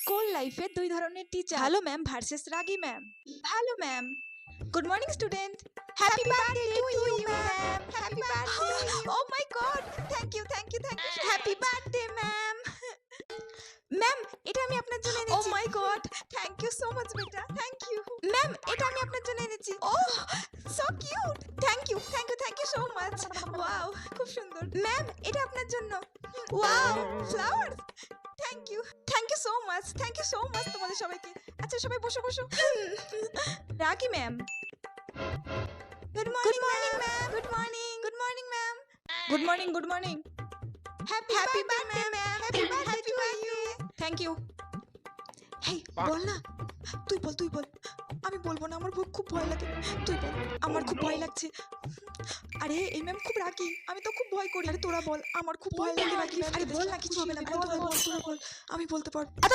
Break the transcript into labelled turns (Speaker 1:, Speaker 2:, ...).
Speaker 1: School লাইফে দুই ধরনের টিচার, ভালো ম্যাম ভার্সেস রাগী ম্যাম। ভালো ma'am, good morning student, happy birthday to you ma'am, happy birthday. Oh my God, thank you thank you thank you, happy birthday ma'am. Ma'am, এটা আমি আপনার জন্য এনেছি। Oh my God, thank you so much বেটা, thank you. Ma'am, এটা আমি আপনার জন্য এনেছি। Oh, so cute, thank you thank you thank you so much. Wow, খুব সুন্দর। ম্যাম, এটা আপনার জন্য। Wow, flowers, thank you so much, thank you so much তোমাদের সবাইকে। আচ্ছা সবাই বসো বসো। রাকি ma'am, good morning ma'am, good morning ma'am, good morning. Happy birthday ma'am, happy birthday to you. Thank you. Hey, বল না, তুই বল। আমি বলবো না, আমার খুব ভয় লাগে। তুই বল, আমার খুব ভয় লাগছে। আরে এই ম্যাম খুব রাগী, আমি তো খুব ভয় করি। আরে তোরা বল, আমার খুব ভয় লাগে রাগী ম্যাম। আরে বল না, কিছু হবে না, তোরা বল, আমি বলতে পারবো। এত